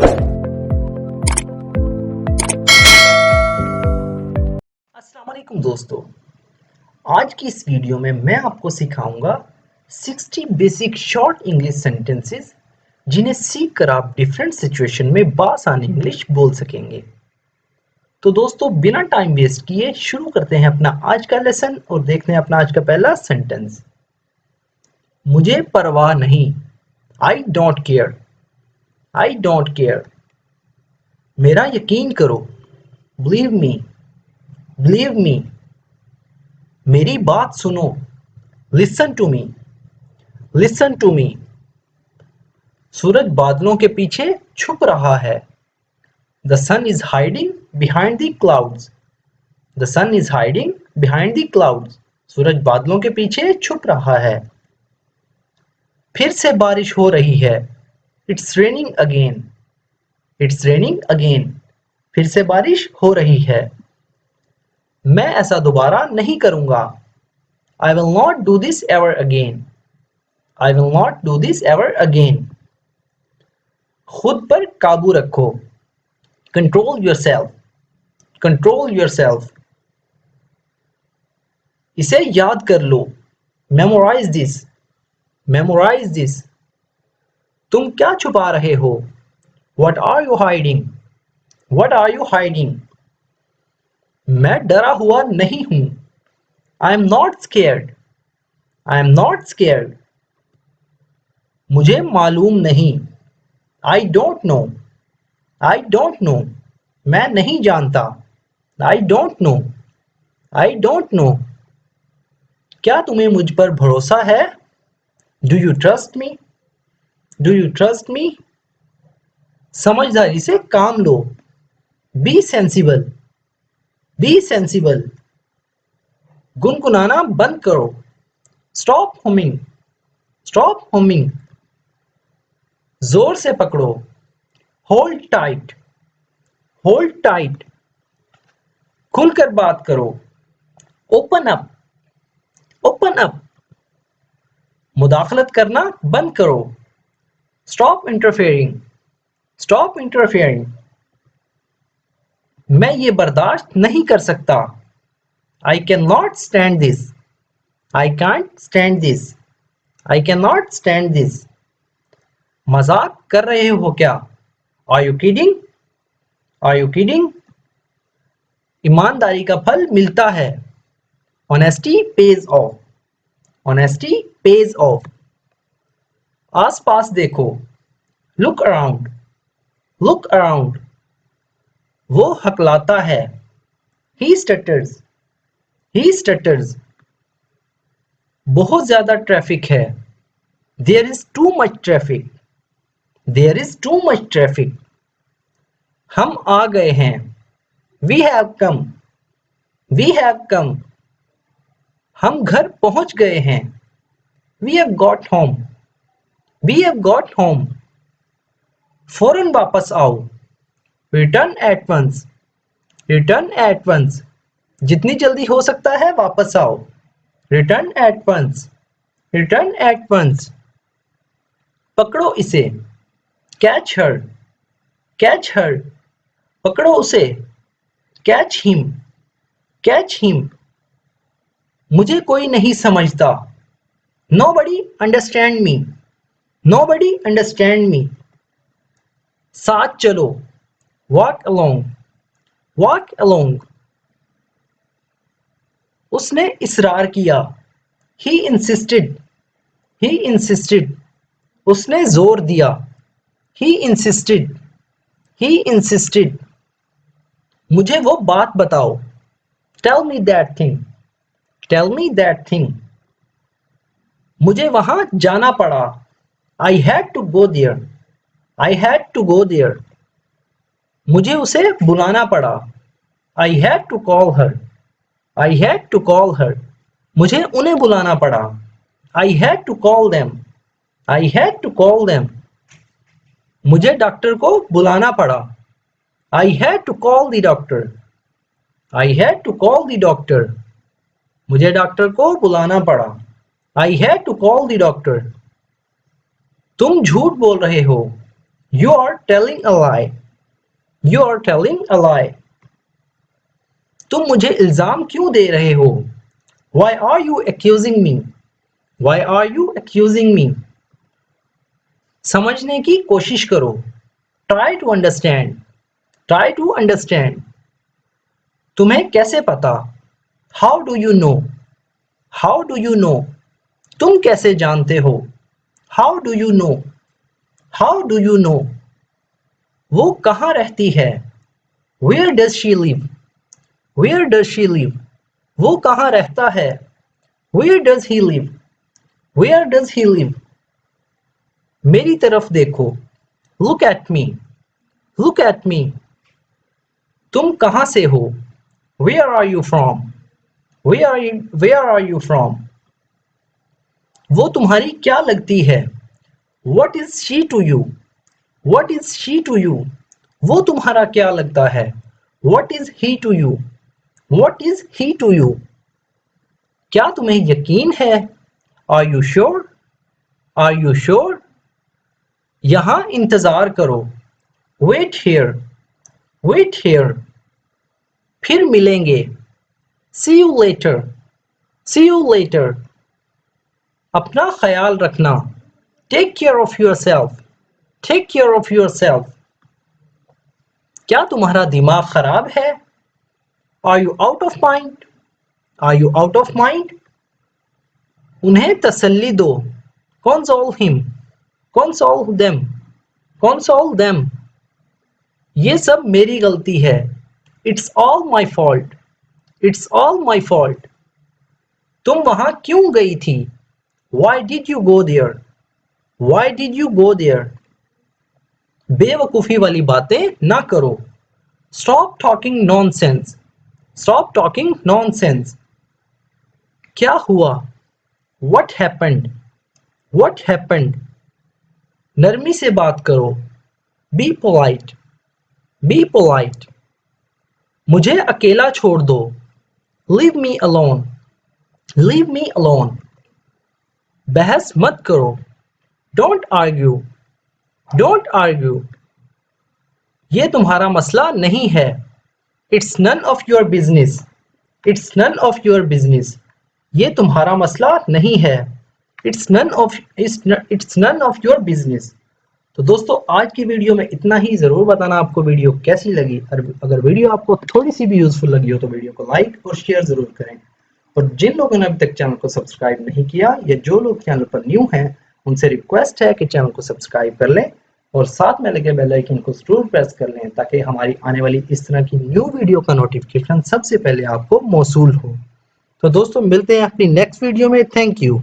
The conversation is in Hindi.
अस्सलाम वालेकुम दोस्तों, आज की इस वीडियो में मैं आपको सिखाऊंगा 60 बेसिक शॉर्ट इंग्लिश सेंटेंसेस जिन्हें सीखकर आप डिफरेंट सिचुएशन में बासानी इंग्लिश बोल सकेंगे। तो दोस्तों बिना टाइम वेस्ट किए शुरू करते हैं अपना आज का लेसन और देखते हैं अपना आज का पहला सेंटेंस। मुझे परवाह नहीं, I don't care, I don't care. मेरा यकीन करो, बिलीव मी, बिलीव मी। मेरी बात सुनो, listen to me, listen to me. सूरज बादलों के पीछे छुप रहा है। The sun is hiding behind the clouds, the sun is hiding behind the clouds. सूरज बादलों के पीछे छुप रहा है। फिर से बारिश हो रही है। It's raining again, it's raining again. फिर से बारिश हो रही है। मैं ऐसा दोबारा नहीं करूंगा। I will not do this ever again, I will not do this ever again. खुद पर काबू रखो, control yourself, control yourself. इसे याद कर लो, memorize this, memorize this. तुम क्या छुपा रहे हो? What are you hiding, what are you hiding? मैं डरा हुआ नहीं हूं। I am not scared, I am not scared. मुझे मालूम नहीं। I don't know, I don't know. मैं नहीं जानता। I don't know, I don't know. क्या तुम्हें मुझ पर भरोसा है? Do you trust me, do you trust me? समझदारी से काम लो। Be sensible, be sensible. गुनगुनाना बंद करो। Stop humming, stop humming. जोर से पकड़ो। Hold tight, hold tight. खुलकर बात करो। Open up, open up. मुदाखलत करना बंद करो। Stop interfering, stop interfering. मैं ये बर्दाश्त नहीं कर सकता। I cannot stand this, I can't stand this, I cannot stand this. मजाक कर रहे हो क्या? Are you kidding, are you kidding? ईमानदारी का फल मिलता है। Honesty pays off, honesty pays off. आसपास देखो। Look around, look around. वो हकलाता है। He stutters, he stutters. बहुत ज्यादा ट्रैफिक है। There is too much traffic, there is too much traffic. हम आ गए हैं। We have come, we have come. हम घर पहुंच गए हैं। We have got home, we have got home. फौरन वापस आओ। Return at once, return at once. जितनी जल्दी हो सकता है वापस आओ। Return at once, return at once. पकड़ो इसे। Catch her, catch her. पकड़ो उसे। Catch him, catch him. मुझे कोई नहीं समझता। Nobody understand me, nobody understand me. साथ चलो। Walk along, walk along. उसने इसरार किया। He insisted, he insisted. उसने जोर दिया। He insisted, he insisted. मुझे वो बात बताओ। Tell me that thing, tell me that thing. मुझे वहां जाना पड़ा। I had to go there, I had to go there. मुझे उसे बुलाना पड़ा। I had to call her, I had to call her. मुझे उन्हें बुलाना पड़ा। I had to call them, I had to call them. मुझे डॉक्टर को बुलाना पड़ा। I had to call the doctor, I had to call the doctor. मुझे डॉक्टर को बुलाना पड़ा। I had to call the doctor. तुम झूठ बोल रहे हो। You are telling a lie. You are telling a lie. तुम मुझे इल्जाम क्यों दे रहे हो? Why are you accusing me? Why are you accusing me? समझने की कोशिश करो. Try to understand. Try to understand. तुम्हें कैसे पता? How do you know? How do you know? तुम कैसे जानते हो? How do you know? How do you know? वो कहाँ रहती है? Where does she live? Where does she live? वो कहाँ रहता है? Where does he live? Where does he live? मेरी तरफ देखो. Look at me. Look at me. तुम कहाँ से हो? Where are you from? Where are you from? वो तुम्हारी क्या लगती है? What is she to you? What is she to you? वो तुम्हारा क्या लगता है? What is he to you? What is he to you? क्या तुम्हें यकीन है? Are you sure? Are you sure? यहाँ इंतजार करो. Wait here. Wait here. फिर मिलेंगे. See you later. See you later. अपना ख्याल रखना. Take care of yourself. Take care of yourself. क्या तुम्हारा दिमाग खराब है? Are you out of mind? Are you out of mind? उन्हें तसल्ली दो. Console him. Console them. Console them. ये सब मेरी गलती है. It's all my fault. It's all my fault. तुम वहां क्यों गई थी? Why did you go there? Why did you go there? बेवकूफी वाली बातें ना करो. Stop talking nonsense. Stop talking nonsense. क्या हुआ? What happened? What happened? नरमी से बात करो. Be polite. Be polite. मुझे अकेला छोड़ दो. Leave me alone. Leave me alone. बहस मत करो. Don't argue. Don't argue. ये तुम्हारा मसला नहीं है. It's none of your business. It's none of your business. ये तुम्हारा मसला नहीं है. It's none of your business. तो दोस्तों आज की वीडियो में इतना ही. जरूर बताना आपको वीडियो कैसी लगी. अगर वीडियो आपको थोड़ी सी भी यूजफुल लगी हो तो वीडियो को लाइक और शेयर जरूर करें. और जिन लोगों ने अभी तक चैनल को सब्सक्राइब नहीं किया या जो लोग चैनल पर न्यू हैं उनसे रिक्वेस्ट है कि चैनल को सब्सक्राइब कर लें और साथ में लगे बेल आइकन को जरूर प्रेस कर लें ताकि हमारी आने वाली इस तरह की न्यू वीडियो का नोटिफिकेशन सबसे पहले आपको मौसूल हो. तो दोस्तों मिलते हैं अपनी नेक्स्ट वीडियो में. Thank you.